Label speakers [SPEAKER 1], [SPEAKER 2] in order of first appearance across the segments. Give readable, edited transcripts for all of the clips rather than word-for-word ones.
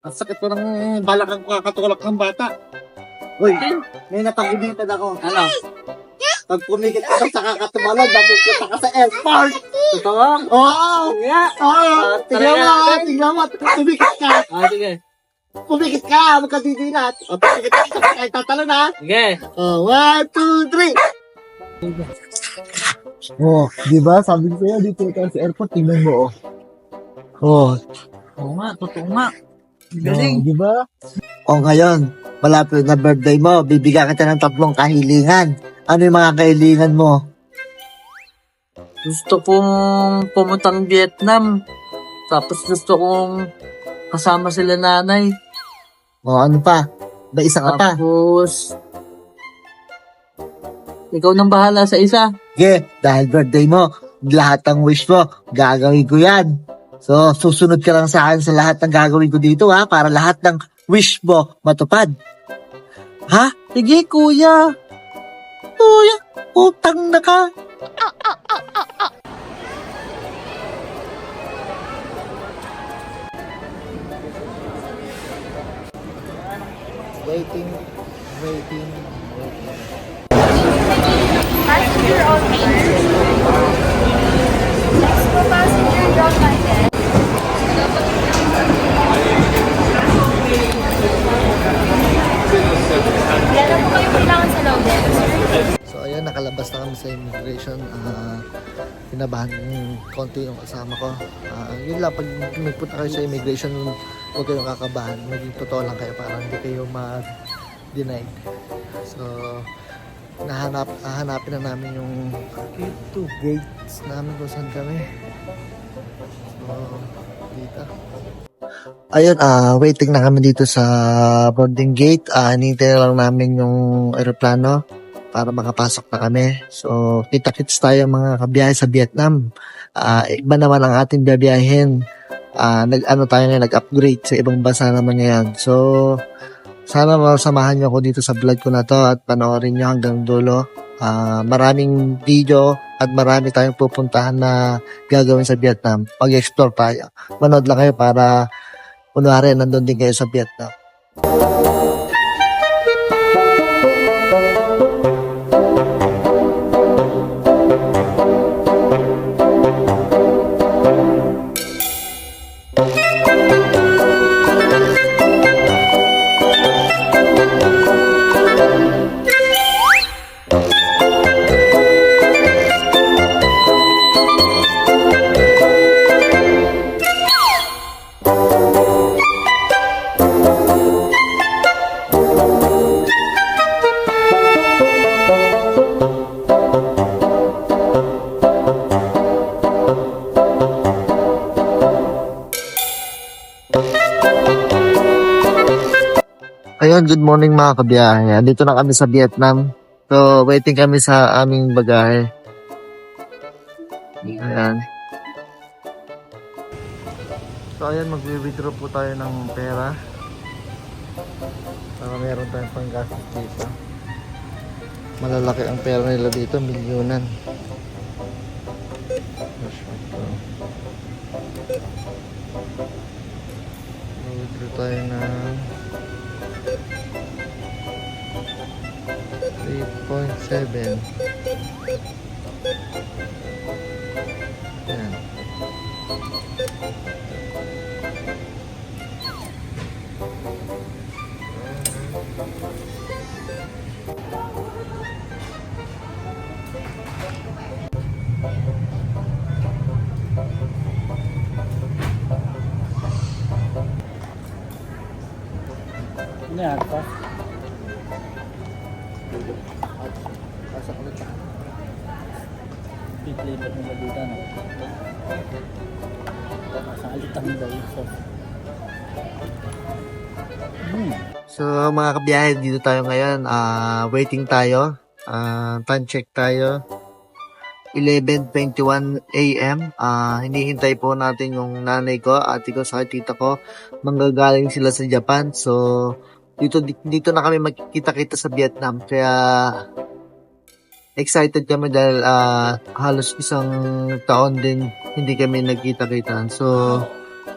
[SPEAKER 1] Ang sakit ko ng balakang kakatulak ng bata. Uy, may napaginitan ako. Ano? Pag pumikit ka sa kakatumalon, napupunta ka sa airport.
[SPEAKER 2] Totoo?
[SPEAKER 1] Oo!
[SPEAKER 2] Yeah.
[SPEAKER 1] Oo! Tingnan mo, pumikit ka.
[SPEAKER 2] Sige.
[SPEAKER 1] Pumikit ka, magkadidinat. O, pumikit ka, kahit tatalo na.
[SPEAKER 2] Sige.
[SPEAKER 1] Oh, 1, 2, 3. Oh, di ba? Sabi ko sa'yo, dito ka sa airport, tingnan mo, oh. Oh,
[SPEAKER 2] Oo nga, totoo nga.
[SPEAKER 1] galing. Di ba? O ngayon, malapit na birthday mo, bibigyan kita ng 3 kahilingan. Ano yung mga kahilingan mo?
[SPEAKER 2] Gusto kong pumuntang Vietnam. Tapos gusto kong kasama sila nanay.
[SPEAKER 1] O ano pa? Ba isa ka pa?
[SPEAKER 2] Tapos, ikaw nang bahala sa isa.
[SPEAKER 1] Sige, dahil birthday mo, lahat ng wish mo, gagawin ko yan. So, susunod ka lang sa akin sa lahat ng gagawin ko dito, ha? Para lahat ng wish mo matupad. Ha?
[SPEAKER 2] Sige, kuya.
[SPEAKER 1] Kuya, utang na ka. Waiting.
[SPEAKER 3] Passenger only. Next po, passenger drop natin. Ilan na po kayo kailangan sa loob dito, sir?
[SPEAKER 1] So, ayan, nakalabas na kami sa immigration. Pinabahan yung konti yung kasama ko. Yun lang, pag nagpunta kayo sa immigration, huwag kayong kakabahan. Maging totoo lang kayo para hindi kayo ma-denied. So, hahanapin na namin yung gates namin kung saan kami. So, dito. Ayun, waiting na kami dito sa boarding gate. Hinihintay na lang namin yung aeroplano para makapasok na kami. So, kita-kits tayo mga kabiyahe sa Vietnam. Iba naman ang ating biyabiyahin. Nag-upgrade sa ibang bansa naman ngayon. So, sana masamahan nyo ako dito sa vlog ko na to at panoorin nyo hanggang dulo. Maraming video at marami tayong pupuntahan na gagawin sa Vietnam. Mag-explore tayo. Manood lang kayo para kunwari nandun din kayo sa Vietnam. Ayun, good morning mga kabiyahe. Dito na kami sa Vietnam. So, waiting kami sa aming bagahe. Ayan. So, ayan, mag-withdraw po tayo ng pera. Para meron tayong panggastos dito. Malalaki ang pera nila dito, milyunan. Mag-withdraw tayo ng 3.7. Yan.
[SPEAKER 2] Ano yan pa?
[SPEAKER 1] Pasok ulit.
[SPEAKER 2] Pipilipat nila dito, no? Salit ang daw yung sauce.
[SPEAKER 1] So mga kabiyahe, dito tayo ngayon. Waiting tayo. Time check tayo. 11:21 AM. Hinihintay po natin yung nanay ko, ate ko, sa tita ko. Manggagaling sila sa Japan. So dito na kami magkikita-kita sa Vietnam. Kaya excited kami dahil halos isang taon din hindi kami nagkita-kita. So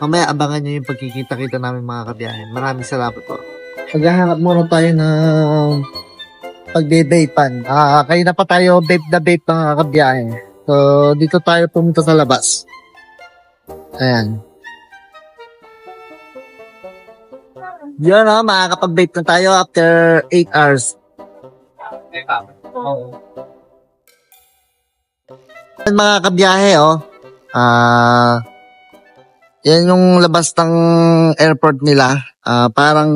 [SPEAKER 1] mamaya abangan nyo yung pagkikita-kita namin mga kabiyahe. Maraming salamat po. Maghahanap muna tayo ng pagbe-vapean. Kayo na pa tayo vape na vape mga kabiyahe. So, dito tayo pumunta sa labas. Ayan. Yun makakapag-vape na tayo after 8 hours. Mga kabiyahe, yan yung labas ng airport nila. Parang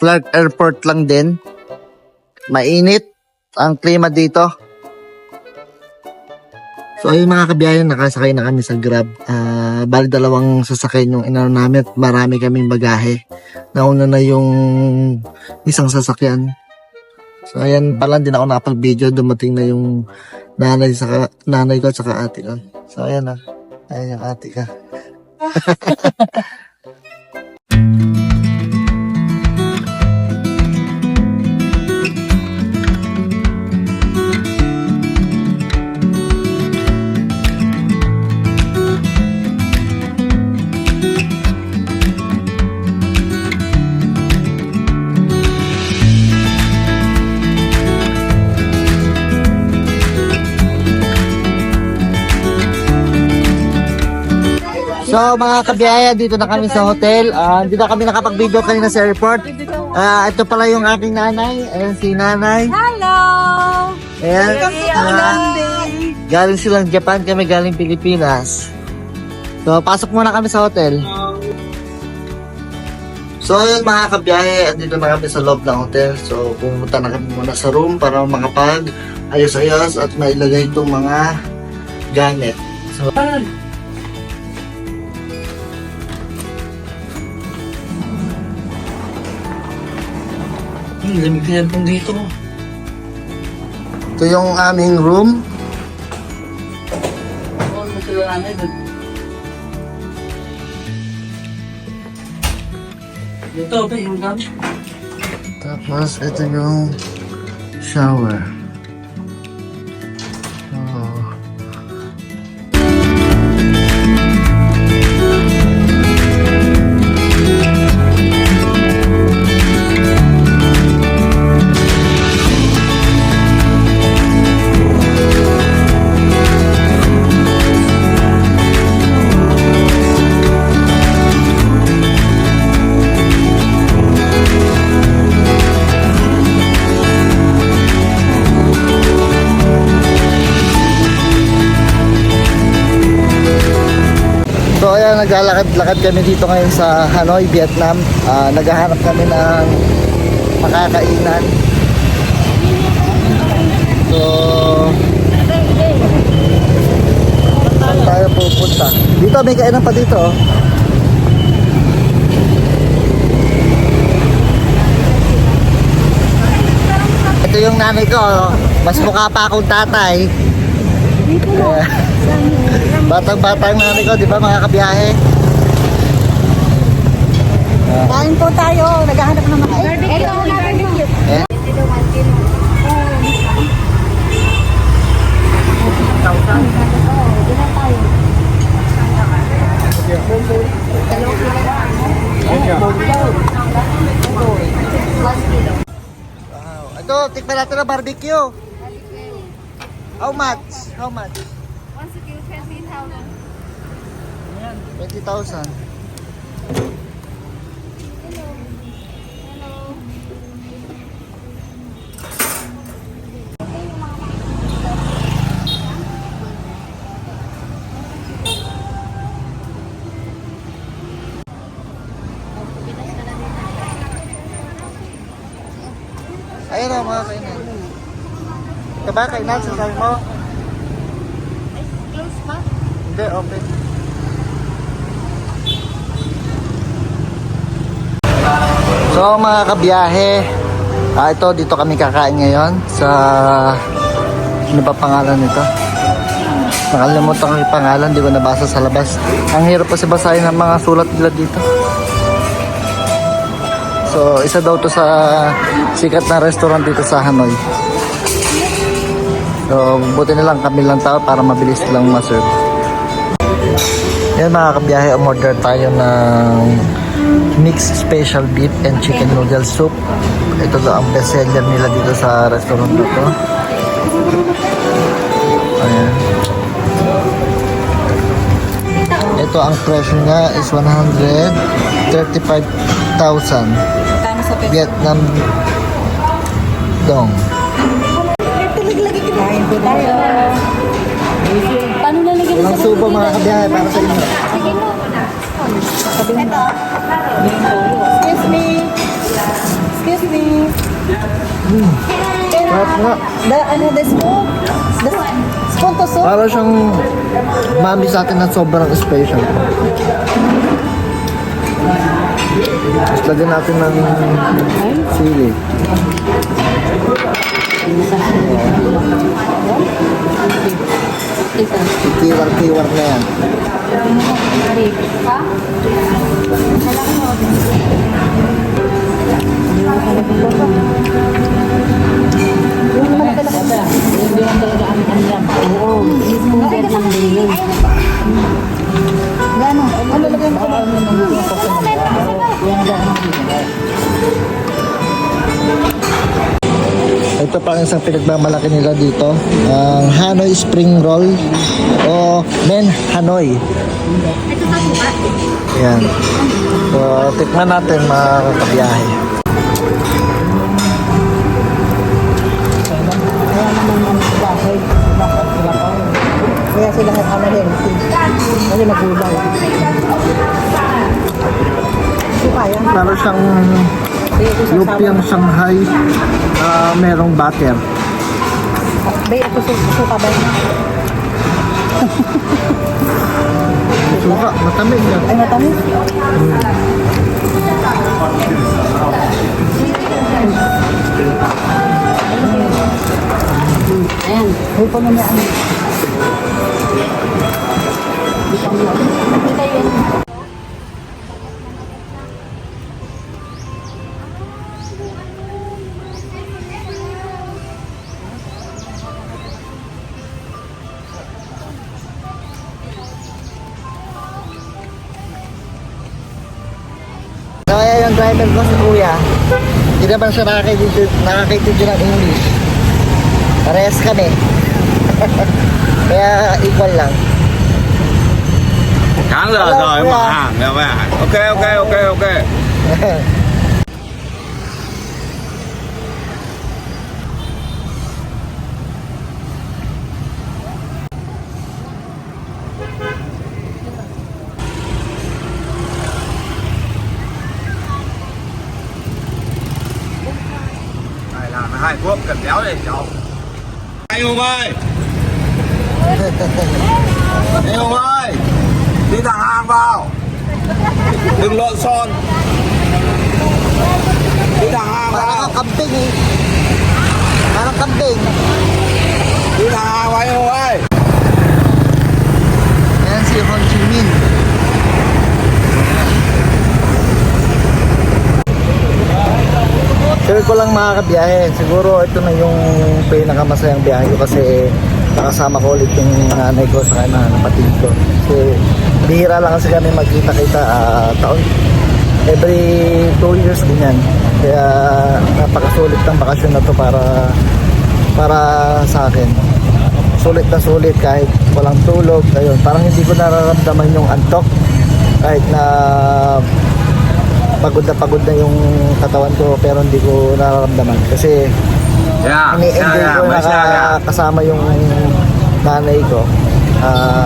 [SPEAKER 1] Clark Airport lang din. Mainit ang klima dito. So ayun mga kabiyahe, nakasakay na kami sa Grab. Bali 2 sasakyan yung inano namin at marami kaming bagahe. Nauna na yung isang sasakyan. So ayan, pala din ako nakapag-video. Dumating na yung nanay ko at saka ate ko. So ayan na. Ayan yung ate ka. So mga kabiyaya, dito na kami sa hotel. Dito kami nakapag-video kanina sa airport. Ito pala yung aking nanay. Ayan si nanay.
[SPEAKER 3] Hello!
[SPEAKER 1] Ayan. Galing silang Japan, kami galing Pilipinas. So pasok muna kami sa hotel. So ayun mga kabiyahe, dito na kami sa loob ng hotel. So pumunta na kami muna sa room para makapag ayos-ayos at mailagay itong mga gamit. So
[SPEAKER 2] Lamig na yan dito.
[SPEAKER 1] ito yung aming room.
[SPEAKER 2] Dito, ba yung gamit?
[SPEAKER 1] Tapos ito yung shower. Oh. So ayan, naglalakad-lakad kami dito ngayon sa Hanoi, Vietnam. Naghahanap kami ng makakainan. So saan tayo pupunta? Dito may kainan pa dito. Ito yung nanay ko. Mas mukha pa akong tatay. Batang-batang nanay ko, di ba mga kabiyahe?
[SPEAKER 4] Kain po tayo, naghahanap ng mga
[SPEAKER 3] Barbecue.
[SPEAKER 1] Eh? Wow. Ito, tikman natin na barbecue. How much? How much?
[SPEAKER 3] Once a kill, 20,000.
[SPEAKER 1] 20,000. Ayun o, mga kainan. Ito ba kainan? Sasabi mo?
[SPEAKER 3] Close pa?
[SPEAKER 1] Hindi, open. So mga kabiyahe, ito dito kami kakain ngayon sa ano ba pangalan nito? Nakalimutan ko yung pangalan, di ko nabasa sa labas. Ang hirap kasi basahin ng mga sulat nila dito. So isa daw to sa sikat na restaurant dito sa Hanoi. So buti na lang kami lang tao para mabilis lang ma-serve. Yan mga kabiyahe, umorder tayo ng mixed special beef and chicken noodle soup. Ito daw ang best seller nila dito sa restaurant na to. Ayan. Ito ang presyo niya is 135,000
[SPEAKER 4] Kano sa peso?
[SPEAKER 1] Vietnam dong.
[SPEAKER 4] Kain po tayo. Paano nalagyan mo
[SPEAKER 1] Walang subo mga kabiyahe para sa inyo.
[SPEAKER 4] Ito. Excuse me. Excuse me.
[SPEAKER 1] Sarap nga.
[SPEAKER 4] The spoon? The spoon to soup?
[SPEAKER 1] Para siyang mami sa atin na sobrang special. Tapos lagyan natin ng sili. Kikiwar-kiwar na yan.
[SPEAKER 4] Gano? Ano lagyan mo?
[SPEAKER 1] Ito pa ang isang pinagmamalaki nila dito. Ang Hanoi Spring Roll o Men Hanoi. Yan. So, tikman natin mga kabiyahe.
[SPEAKER 4] Kaya sila nag-anahin. Kasi nagulay. So, kaya.
[SPEAKER 1] Para siyang lumpiang Shanghai na merong butter.
[SPEAKER 4] Bay, ako suka ba yun?
[SPEAKER 1] Suka, matamig yan.
[SPEAKER 4] Ay, matamis. Ayan. Huwag pa naman ang...
[SPEAKER 1] Kaya yung driver ko si Kuya, hindi naman siya nakakaintindi ng English. Parehas kami. Kaya equal lang.
[SPEAKER 5] Tháng giờ
[SPEAKER 1] Hello,
[SPEAKER 5] rồi
[SPEAKER 1] Kuya.
[SPEAKER 5] mở hàng rồi bạn. Ok. Này làm Hàn Quốc cần đéo này cháu. Anh Hùng ơi. Anh Hùng ơi. Đi thẳng hàng vào. Đừng lộn xộn. Đi thẳng hàng
[SPEAKER 1] Parang
[SPEAKER 5] vào.
[SPEAKER 1] ang kambing eh. Parang kambing.
[SPEAKER 5] Đi thẳng hàng vào anh Hùng ơi.
[SPEAKER 1] Ayan si Ho Chi Minh. Share ko lang mga kabiyahe. Siguro ito na yung pinakamasayang biyahe ko kasi nakasama ko ulit yung nanay ko sa mga kapatid ko. Kasi bihira lang kasi kami magkita-kita taon. Every 2 years din yan. Kaya napakasulit ng bakasyon na to para sa akin. Sulit na sulit kahit walang tulog. Ayun, parang hindi ko nararamdaman yung antok kahit na pagod na yung katawan ko pero hindi ko nararamdaman kasi
[SPEAKER 5] Yeah,
[SPEAKER 1] ini-enjoy ko
[SPEAKER 5] may
[SPEAKER 1] na kasama yung nanay ko.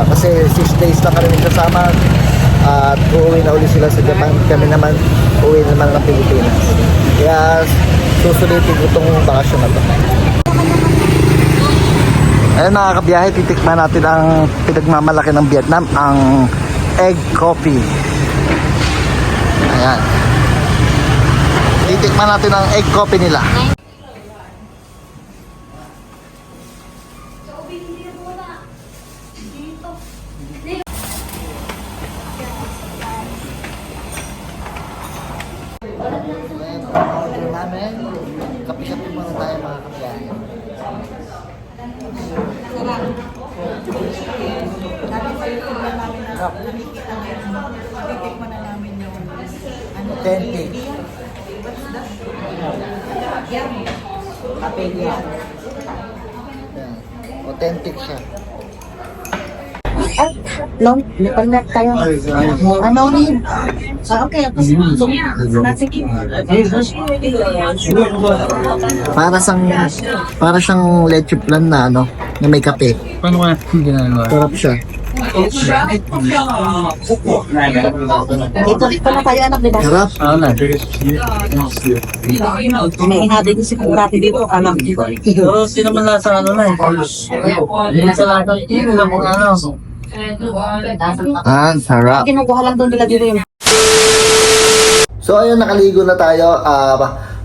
[SPEAKER 1] Kasi 6 days lang kami kasama at uuwi na ulit sila sa Japan. Kami naman uuwi naman ng Pilipinas. Kaya susulitin ko itong bakasyon na to. Ayun mga kabiyahe, titikman natin ang pinagmamalaki ng Vietnam, ang egg coffee. Ayan. Titikman natin ang egg coffee nila. Order namin. Kapi-kapi muna tayo mga kabiyahe. Sarap.
[SPEAKER 4] Titikman na namin yung
[SPEAKER 1] Authentic.
[SPEAKER 4] Papilya.
[SPEAKER 1] Yan. Authentic siya.
[SPEAKER 4] Long, lipat tayo. Ano ni? Okay.
[SPEAKER 1] Para siyang leche plan na ano, na may kape.
[SPEAKER 2] Paano nga ginagawa?
[SPEAKER 1] Sarap siya.
[SPEAKER 4] Ito pa na tayo anak, di ba?
[SPEAKER 1] Sarap.
[SPEAKER 2] Ano na?
[SPEAKER 4] May inhatid ko si Kurati dito, anak.
[SPEAKER 2] Pero hindi naman lasa ano na eh. Hindi sa lasa. Hindi lang kung ano.
[SPEAKER 1] Sarap.
[SPEAKER 4] Kinukuha lang doon nila dito yung
[SPEAKER 1] So ayun, nakaligo na tayo.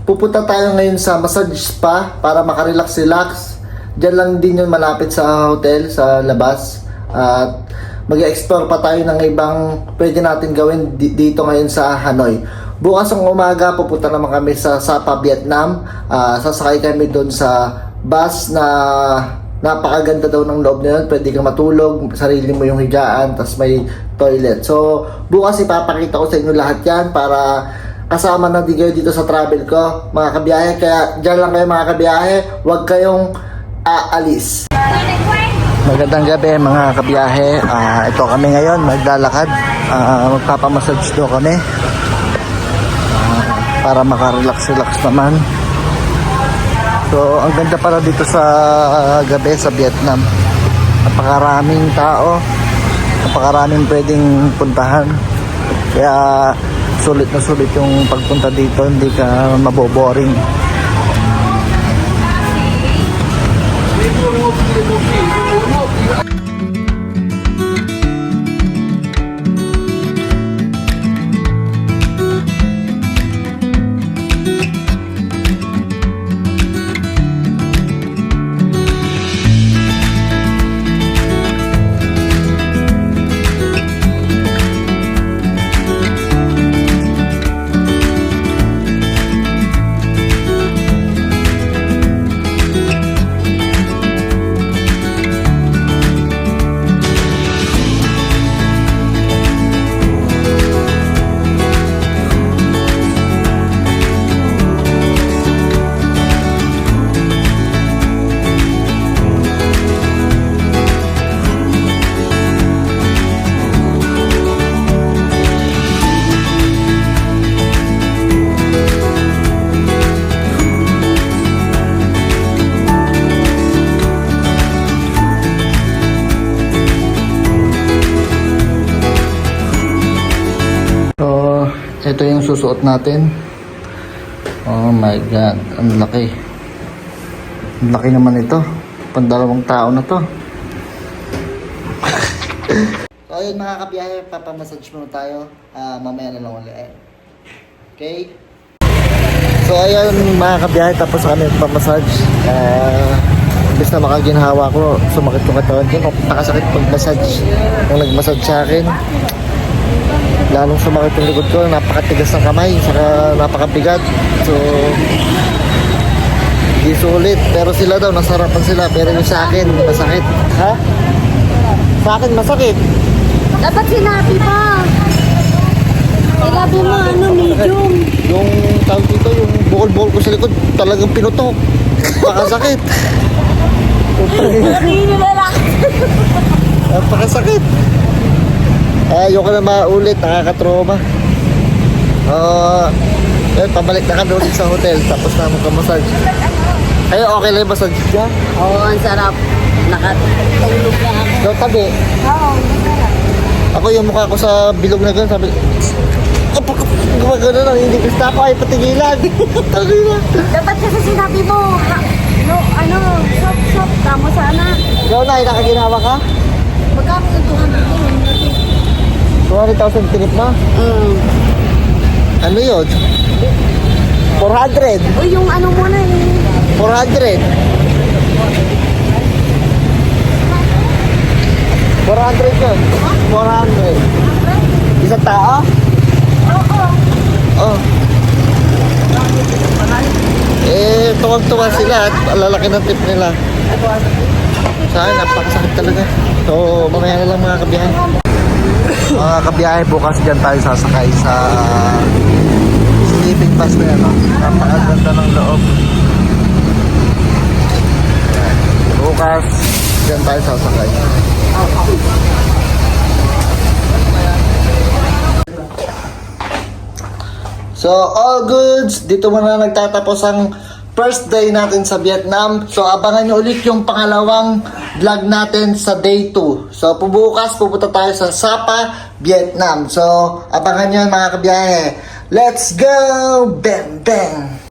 [SPEAKER 1] Pupunta tayo ngayon sa massage spa para makarelax-relax. Diyan lang din yun, malapit sa hotel, sa labas. At mag-explore pa tayo ng ibang pwede natin gawin dito ngayon sa Hanoi. Bukas ang umaga, pupunta naman kami sa Sapa, Vietnam. Sasakay kami doon sa bus na napakaganda daw ng loob na yun. Pwede kang matulog, sarili mo yung higaan, tas may toilet. So, bukas ipapakita ko sa inyo lahat yan para kasama na din kayo dito sa travel ko, mga kabiyahe. Kaya dyan lang kayo mga kabiyahe, huwag kayong aalis. Magandang gabi mga kabiyahe. Ito kami ngayon, maglalakad. Magpapamassage daw kami para makarelax-relax naman. So, ang ganda pala dito sa gabi sa Vietnam. Napakaraming tao. Napakaraming pwedeng puntahan. Kaya sulit na sulit yung pagpunta dito. Hindi ka maboboring. Ito yung susuot natin. Oh my god, ang laki. Ang laki naman ito. Pandalawang tao na to. So ayun mga kabiyahe, papamassage muna tayo. Mamaya na lang ulit. Okay? So ayun mga kabiyahe, tapos kami pamassage. Imbes na makaginhawa ko, sumakit yung katawan ko. Nakasakit pag-massage. Nung nag-massage sa akin, lalong sumakit yung likod ko, napakatigas ng kamay, saka napakabigat. So, di sulit. Pero sila daw, nasarapan sila. Pero yung sa akin, masakit. Ha? Sa akin, masakit.
[SPEAKER 3] Dapat sinabi pa. Sinabi mo, medium.
[SPEAKER 1] Yung tawag dito, yung bukol-bukol ko sa likod, talagang pinutok. Napakasakit. Napakasakit. Ayoko na maulit, nakaka-trauma. Pabalik na kami ulit sa hotel, tapos na magka-massage. Kayo, okay lang yung massage dyan?
[SPEAKER 4] Oo, ang sarap. Nakatulog na ako.
[SPEAKER 1] Daw tabi.
[SPEAKER 3] Oo, masarap.
[SPEAKER 1] Ako yung mukha ko sa bilog na gano'n, sabi, gumagano lang, hindi gusto ako ay patigilan. Tagilan.
[SPEAKER 3] Dapat kasi sinabi mo, shop, tamo sana.
[SPEAKER 1] Ikaw na, nakaginawa ka?
[SPEAKER 3] Magkano yung
[SPEAKER 1] 200,000 tinip mo? Ano yun? 400.
[SPEAKER 3] O yung ano muna
[SPEAKER 1] 400. 400 yun. 400. Isang tao?
[SPEAKER 3] Oo.
[SPEAKER 1] Oh. Tuwag-tuwa sila at lalaki ng tip nila. Sa akin, napakasakit talaga. So, mamaya na lang mga kabiyahe. Mga kabiyahe, bukas dyan tayo sasakay sa sleeping bus na yan. Napakaganda ng loob. Bukas dyan tayo sasakay. So, all goods. Dito muna nagtatapos ang first day natin sa Vietnam. So, abangan nyo ulit yung pangalawang vlog natin sa day 2. So, bukas pupunta tayo sa Sapa, Vietnam. So, abangan nyo mga kabiyahe. Let's go! Bang, bang!